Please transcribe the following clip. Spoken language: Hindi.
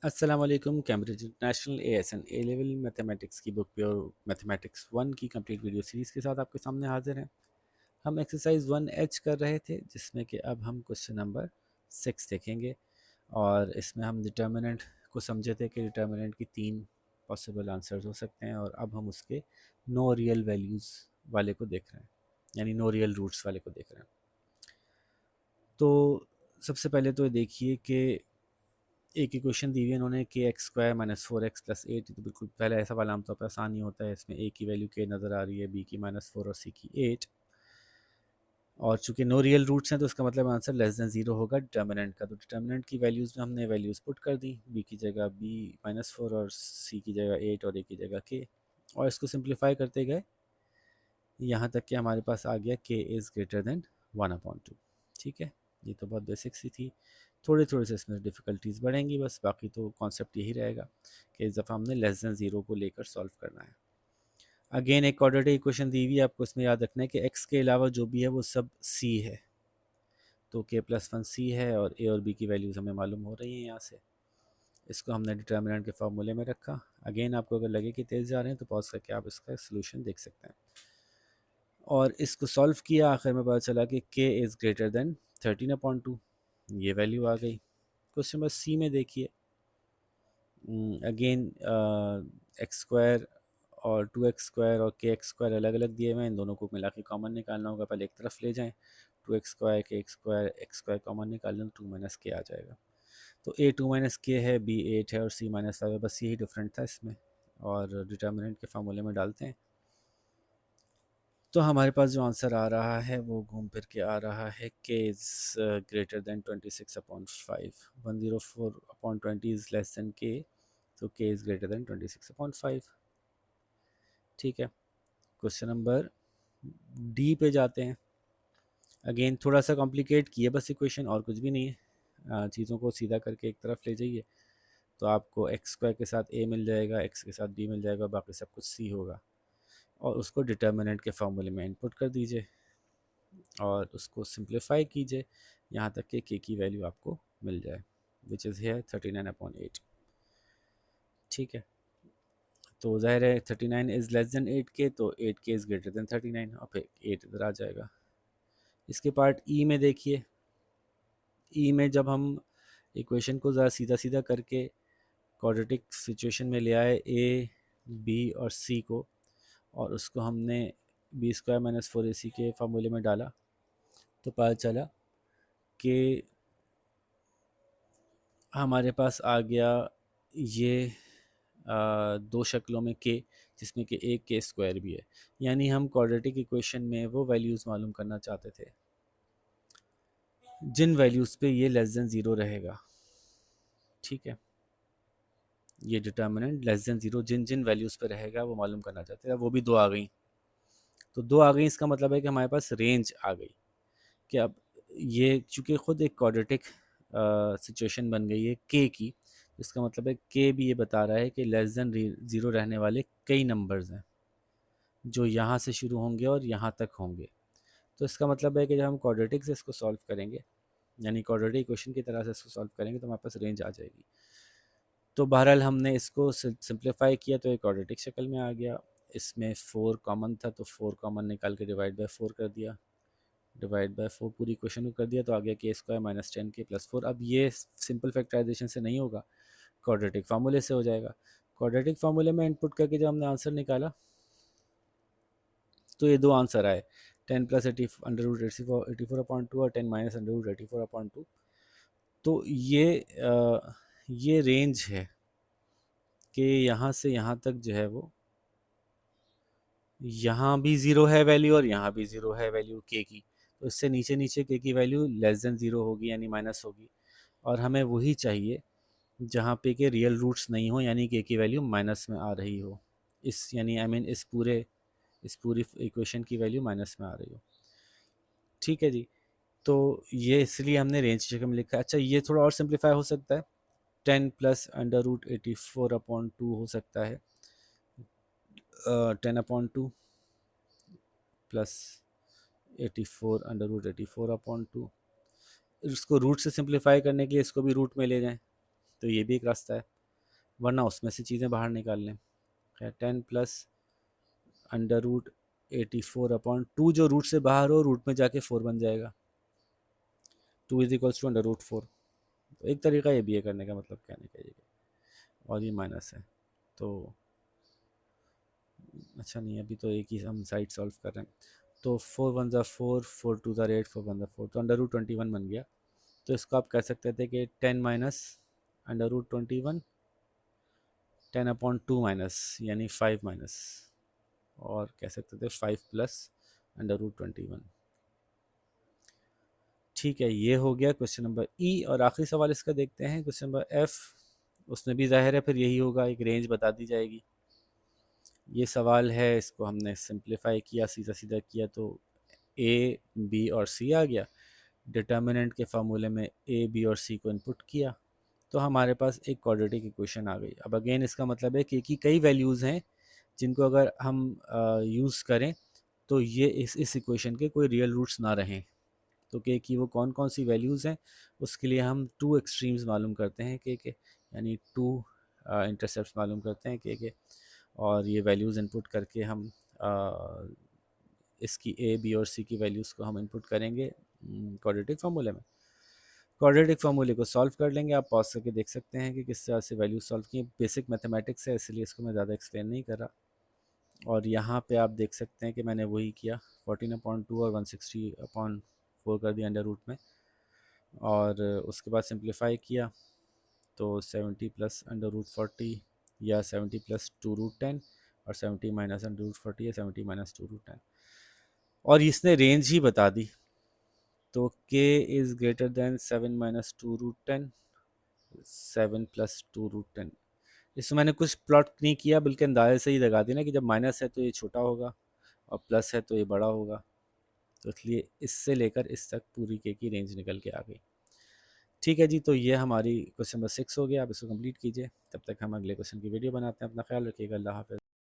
अस्सलाम वालेकुम। कैम्ब्रिज इंटरनेशनल ASN ए लेवल मैथमेटिक्स की बुक प्योर मैथमेटिक्स 1 की कंप्लीट वीडियो सीरीज़ के साथ आपके सामने हाजिर हैं। हम एक्सरसाइज 1H कर रहे थे, जिसमें कि अब हम क्वेश्चन नंबर 6 देखेंगे। और इसमें हम डिटर्मिनेंट को समझे थे कि डिटर्मिनेंट की 3 पॉसिबल आंसर्स हो सकते हैं, और अब हम उसके नो रियल वैल्यूज़ वाले को देख रहे हैं, यानी नो रियल रूट्स वाले को देख रहे हैं। तो सबसे पहले तो देखिए कि एक इक्वेशन दी हुई है उन्होंने, के एक्स स्क्वायर माइनस 4x+8। तो बिल्कुल पहले ऐसा वाला आमतौर पर आसान ही होता है। इसमें ए की वैल्यू के नज़र आ रही है, बी की -4 और सी की 8। और चूंकि नो रियल रूट्स हैं तो इसका मतलब आंसर लेस देन ज़ीरो होगा डिटर्मिनेंट का। तो डिटर्मिनेंट की वैल्यूज़ में हमने वैल्यूज़ पुट कर दी, बी की जगह बी -4 और सी की जगह 8 और ए की जगह के। और इसको सिंप्लीफाई करते गए यहाँ तक कि हमारे पास आ गया के इज़ ग्रेटर देन 1/2। ठीक है, ये तो बहुत बेसिक सी थी। थोड़े थोड़े से इसमें डिफ़िकल्टीज बढ़ेंगी बस, बाकी तो कॉन्सेप्ट यही रहेगा कि इस दफ़ा हमने लेस देन ज़ीरो को लेकर सॉल्व करना है। अगेन एक क्वाड्रेटिक इक्वेशन दी हुई है, आपको इसमें याद रखना है कि एक्स के अलावा जो भी है वो सब सी है। तो k+1 सी है, और ए और बी की वैल्यूज़ हमें मालूम हो रही हैं यहाँ से। इसको हमने डिटर्मिनेंट के फार्मूले में रखा। अगेन आपको अगर लगे कि तेज़ जा रहे हैं तो पॉज करके आप इसका सोल्यूशन देख सकते हैं। और इसको सॉल्व किया, आखिर में पता चला कि k इज़ ग्रेटर देन 13/2। ये वैल्यू आ गई। क्वेश्चन नंबर सी में देखिए, अगेन एक्स स्क्वायर और 2x² और k(x²) अलग अलग दिए हुए हैं। इन दोनों को मिला के कॉमन निकालना होगा। पहले एक तरफ ले जाएं, 2x² k(x²) x² कॉमन निकाल लें तो 2 - k आ जाएगा। तो a 2 - k है, b 8 है और c -5 है। बस यही डिफरेंट था इसमें। और डिटर्मिनेंट के फार्मूले में डालते हैं तो हमारे पास जो आंसर आ रहा है वो घूम फिर के आ रहा है k is greater than 26/5। 104/20 is less than k, तो k इज़ ग्रेटर देन 26/5। ठीक है, क्वेश्चन नंबर डी पे जाते हैं। अगेन थोड़ा सा कॉम्प्लिकेट किए बस इक्वेशन, और कुछ भी नहीं है। चीज़ों को सीधा करके एक तरफ ले जाइए तो आपको x² के साथ a मिल जाएगा, x के साथ b मिल जाएगा, बाकी सब कुछ c होगा। और उसको डिटर्मिनेंट के फॉर्मूले में इनपुट कर दीजिए और उसको सिंप्लीफाई कीजिए यहाँ तक कि k की वैल्यू आपको मिल जाए, विच इज़ है 39/8। ठीक है, तो ज़ाहिर है 39 इज़ लेस देन 8k, तो 8k इज़ ग्रेटर देन 39, और फिर 8 इधर आ जाएगा। इसके पार्ट ई में देखिए, ई में जब हम इक्वेशन को ज़रा सीधा सीधा करके क्वाड्रेटिक सिचुएशन में ले आए ए बी और सी को, और उसको हमने b² - 4ac के फार्मूले में डाला, तो पता चला कि हमारे पास आ गया ये दो शक्लों में के, जिसमें कि एक के स्क्वायर भी है। यानी हम क्वाड्रेटिक इक्वेशन में वो वैल्यूज़ मालूम करना चाहते थे जिन वैल्यूज़ पे ये लेस देन ज़ीरो रहेगा। ठीक है, ये डिटर्मिनेंट लेस देन ज़ीरो जिन जिन वैल्यूज़ पे रहेगा वो मालूम करना चाहते थे। वो भी दो आ गई, तो दो आ गई, इसका मतलब है कि हमारे पास रेंज आ गई कि अब ये चूँकि ख़ुद एक क्वाड्रेटिक सिचुएशन बन गई है के की, इसका मतलब है के भी ये बता रहा है कि लेस देन ज़ीरो रहने वाले कई नंबर्स हैं जो यहाँ से शुरू होंगे और यहाँ तक होंगे। तो इसका मतलब है कि जब हम क्वाड्रेटिक से इसको सॉल्व करेंगे, यानी क्वाड्रेटिक इक्वेशन की तरह से इसको सॉल्व करेंगे, तो हमारे पास रेंज आ जाएगी। तो बहरहाल हमने इसको सिंप्लीफाई किया तो एक क्वाड्रेटिक शक्ल में आ गया। इसमें 4 कॉमन था तो 4 कॉमन निकाल के डिवाइड बाय 4 कर दिया, डिवाइड बाय 4 पूरी इक्वेशन को कर दिया, तो आ गया k² - 10k+4। अब ये सिंपल फैक्टराइजेशन से नहीं होगा, क्वाड्रेटिक फार्मूले से हो जाएगा। क्वाड्रेटिक फार्मूले में इनपुट करके जब हमने आंसर निकाला तो ये दो आंसर आए, 10 + 80 √84/2 और 10 - √84/2। तो ये रेंज है कि यहाँ से यहाँ तक जो है वो, यहाँ भी ज़ीरो है वैल्यू और यहाँ भी ज़ीरो है वैल्यू के की। तो इससे नीचे नीचे के की वैल्यू लेस देन ज़ीरो होगी, यानी माइनस होगी। और हमें वही चाहिए जहाँ पे के रियल रूट्स नहीं हो, यानी के की वैल्यू माइनस में आ रही हो। इस यानी आई मीन इस पूरी इक्वेशन की वैल्यू माइनस में आ रही हो। ठीक है जी, तो ये इसलिए हमने रेंज जगह में लिखा है। अच्छा, ये थोड़ा और सिंप्लीफाई हो सकता है, 10 + √84/2 हो सकता है, 10/2 प्लस 84 √84/2। इसको रूट से सिंप्लीफाई करने के लिए इसको भी रूट में ले जाएं, तो ये भी एक रास्ता है, वरना उसमें से चीज़ें बाहर निकाल लें। खैर 10 प्लस अंडर रूट 84/2, जो रूट से बाहर हो रूट में जाके 4 बन जाएगा। 2 is equals to under root 4। तो एक तरीका ये भी है करने का, मतलब कहने का ये, और ये माइनस है तो अच्छा नहीं, अभी तो एक ही हम साइड सॉल्व कर रहे हैं। तो 4 वन ज़ा 4, 4 टू ज़ा 8, 4 वन ज़ा 4, तो अंडर रूट 21 बन गया। तो इसको आप कह सकते थे कि 10 माइनस अंडर रूट 21, 10/2 माइनस यानी 5 माइनस, और कह सकते थे 5 प्लस अंडर रूट 21। ठीक है, ये हो गया क्वेश्चन नंबर ई। और आखिरी सवाल इसका देखते हैं, क्वेश्चन नंबर एफ। उसमें भी जाहिर है फिर यही होगा, एक रेंज बता दी जाएगी। ये सवाल है, इसको हमने सिंप्लीफाई किया, सीधा सीधा किया, तो ए बी और सी आ गया। डिटर्मिनेंट के फार्मूले में ए बी और सी को इनपुट किया, तो हमारे पास एक क्वाड्रेटिक इक्वेशन आ गई। अब अगेन इसका मतलब है कि कई वैल्यूज़ हैं जिनको अगर हम यूज़ करें तो ये इस इक्वेशन के कोई रियल रूट्स ना रहें। तो के की वो कौन कौन सी वैल्यूज़ हैं, उसके लिए हम टू एक्सट्रीम्स मालूम करते हैं के यानी टू इंटरसेप्ट मालूम करते हैं के, और ये वैल्यूज़ इनपुट करके हम इसकी ए बी और सी की वैल्यूज़ को हम इनपुट करेंगे क्वाड्रेटिक फार्मूले में। क्वाड्रेटिक फार्मूले को सॉल्व कर लेंगे, आप पॉज करके देख सकते हैं कि किस तरह से वैल्यू सॉल्व की। बेसिक मैथमेटिक्स है इसलिए इसको मैं ज़्यादा एक्सप्लेन नहीं कर रहा। और यहाँ पे आप देख सकते हैं कि मैंने वही किया, 14/2 और 160/4 कर दिया अंडर रूट में, और उसके बाद सिंप्लीफाई किया तो 70 प्लस अंडर रूट 40 या 70 प्लस 2√10, और 70 माइनस अंडर रूट 40 या 70 माइनस 2√10, और इसने रेंज ही बता दी। तो k is greater than 7 minus 2√10, 7 plus 2√10। इसमें मैंने कुछ प्लॉट नहीं किया, बल्कि अंदाजे से ही लगा दी ना कि जब माइनस है तो ये छोटा होगा और प्लस है तो ये बड़ा होगा। तो इसलिए इससे लेकर इस तक पूरी के की रेंज निकल के आ गई। ठीक है जी, तो ये हमारी क्वेश्चन नंबर 6 हो गया। आप इसको कंप्लीट कीजिए, तब तक हम अगले क्वेश्चन की वीडियो बनाते हैं। अपना ख्याल रखिएगा। अल्लाह हाफ़िज़।